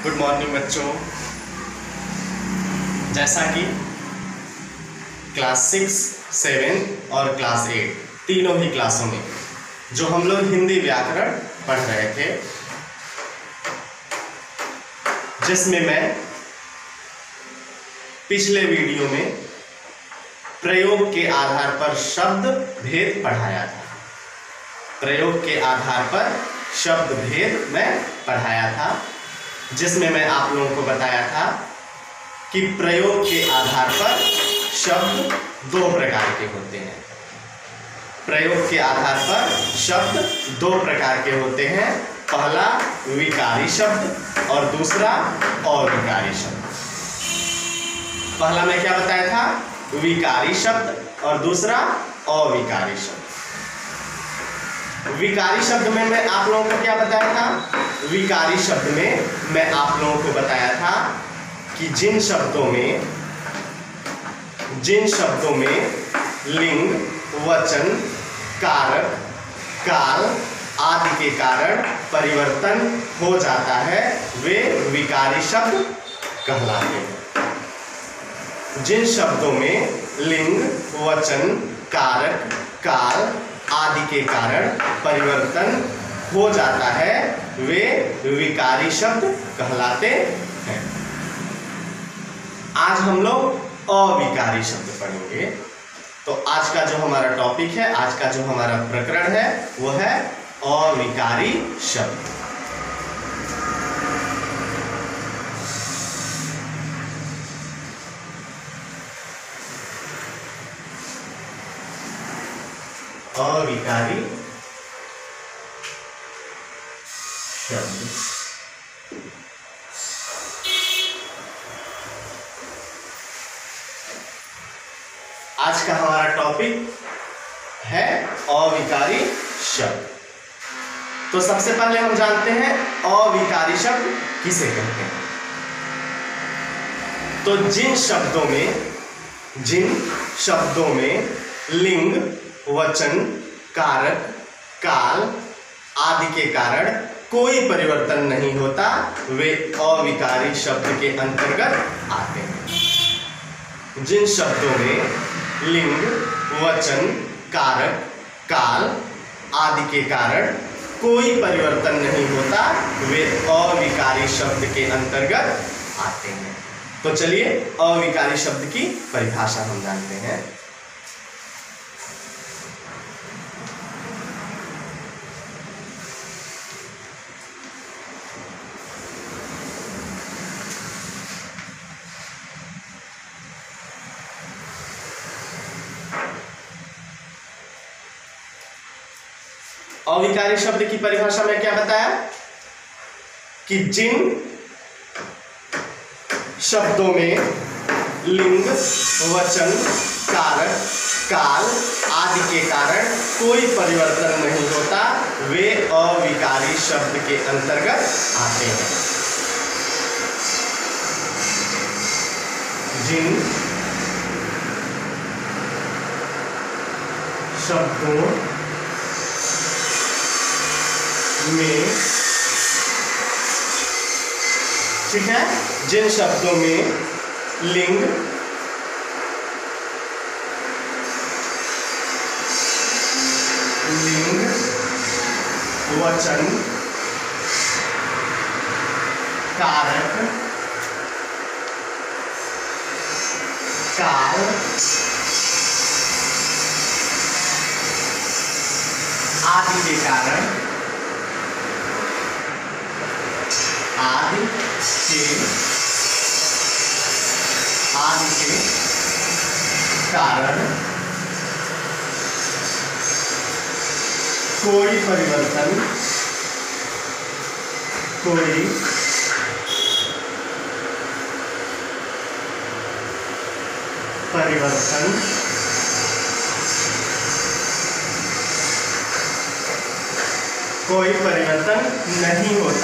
Good morning बच्चों। जैसा कि क्लास 6, 7 और क्लास 8 तीनों ही क्लासों में जो हम लोग हिंदी व्याकरण पढ़ रहे थे, जिसमें मैं पिछले वीडियो में प्रयोग के आधार पर शब्द भेद पढ़ाया था। प्रयोग के आधार पर शब्द भेद मैं पढ़ाया था, जिसमें मैं आप लोगों को बताया था कि प्रयोग के आधार पर शब्द दो प्रकार के होते हैं। प्रयोग के आधार पर शब्द दो प्रकार के होते हैं, पहला विकारी शब्द और दूसरा अविकारी शब्द। पहला मैं क्या बताया था? विकारी शब्द और दूसरा अविकारी शब्द। विकारी शब्द में मैं आप लोगों को क्या बताया था? विकारी शब्द में मैं आप लोगों को बताया था कि जिन शब्दों में लिंग, वचन, कारक, काल आदि के कारण परिवर्तन हो जाता है, वे विकारी शब्द कहलाते हैं। जिन शब्दों में लिंग, वचन, कारक, काल आदि के कारण परिवर्तन हो जाता है, वे विकारी शब्द कहलाते हैं। आज हम लोग अविकारी शब्द पढ़ेंगे। तो आज का जो हमारा टॉपिक है, आज का जो हमारा प्रकरण है, वो है अविकारी शब्द। अविकारी शब्द। आज का हमारा टॉपिक है अविकारी शब्द। तो सबसे पहले हम जानते हैं अविकारी शब्द किसे कहते हैं। तो जिन शब्दों में लिंग, वचन, कारक, काल आदि के कारण कोई परिवर्तन नहीं होता, वे अविकारी शब्द के अंतर्गत आते हैं। जिन शब्दों में लिंग, वचन, कारक, काल आदि के कारण कोई परिवर्तन नहीं होता, वे अविकारी शब्द के अंतर्गत आते हैं। तो चलिए अविकारी शब्द की परिभाषा हम जानते हैं। अविकारी शब्द की परिभाषा में क्या बताया कि जिन शब्दों में लिंग, वचन, कारक, काल आदि के कारण कोई परिवर्तन नहीं होता, वे अविकारी शब्द के अंतर्गत आते हैं। जिन शब्दों में, ठीक है, जिन शब्दों में लिंग, वचन, कारक, काल आदि के कारण कोई परिवर्तन नहीं होता,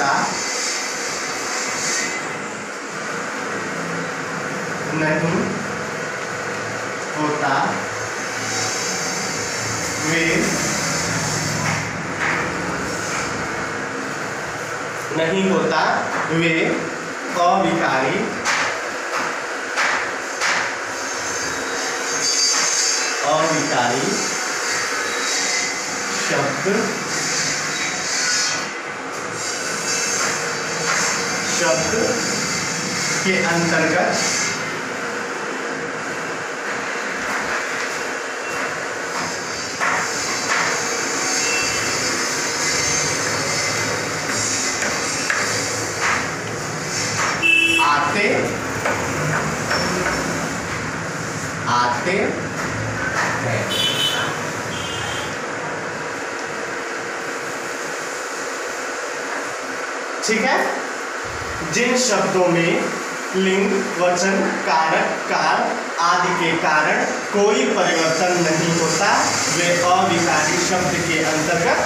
वे नहीं होता, वे अविकारी शब्द के अंतर्गत आते हैं। ठीक है। जिन शब्दों में लिंग, वचन, कारक, काल आदि के कारण कोई परिवर्तन नहीं होता वे अविकारी शब्द के अंतर्गत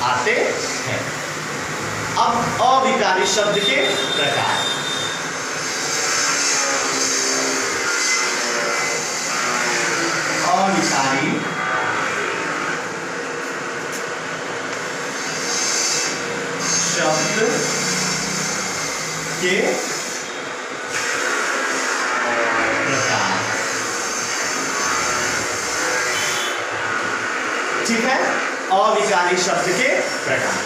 आते हैं। अब अविकारी शब्द के प्रकार। अविकारी शब्द के प्रकार। ठीक है। अविकारी शब्द के प्रकार।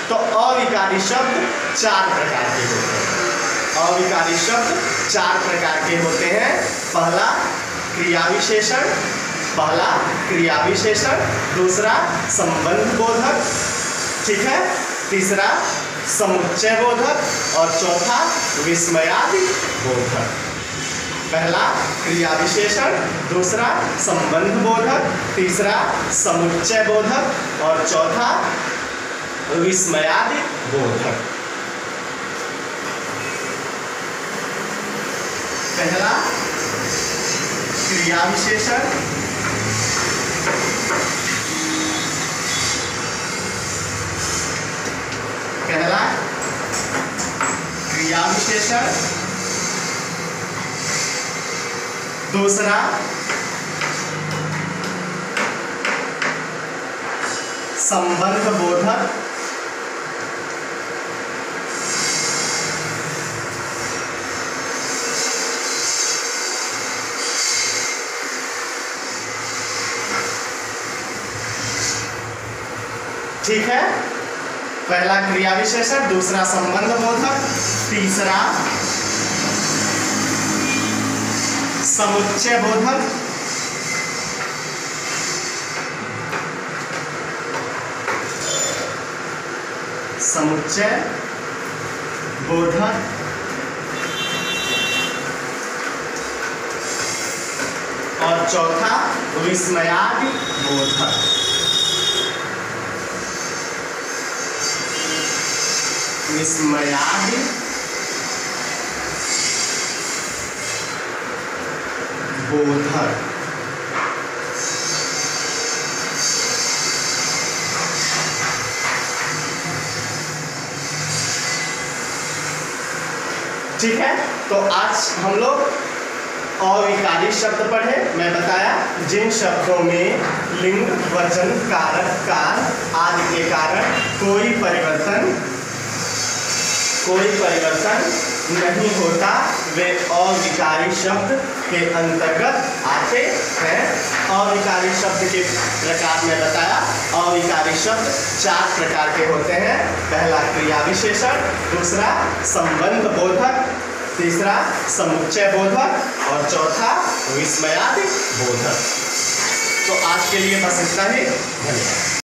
तो अविकारी शब्द 4 प्रकार के होते हैं। अविकारी शब्द 4 प्रकार के होते हैं। पहला क्रिया विशेषण, दूसरा संबंध बोधक, ठीक है, तीसरा समुच्चय बोधक और चौथा विस्मयादि बोधक। पहला क्रिया विशेषण, दूसरा संबंध बोधक, तीसरा समुच्चय बोधक और चौथा विस्मयादि बोधक। पहला क्रिया विशेषण, पहला क्रिया विशेषण, दूसरा संबंध बोधक, ठीक है। पहला क्रिया विशेषण, दूसरा संबंध बोधक, तीसरा समुच्चय बोधक, और चौथा विस्मयादि बोधक। विस्मयादि बोधक। ठीक है। तो आज हम लोग अविकारी शब्द पढ़े। मैं बताया जिन शब्दों में लिंग, वचन, कारक, काल आदि के कारण कोई परिवर्तन नहीं होता वे अविकारी शब्द के अंतर्गत आते हैं। अविकारी शब्द के प्रकार में बताया। अविकारी शब्द 4 प्रकार के होते हैं। पहला क्रिया विशेषण, दूसरा संबंध बोधक, तीसरा समुच्चय बोधक और चौथा विस्मयादि बोधक। तो आज के लिए बस इतना ही। धन्यवाद।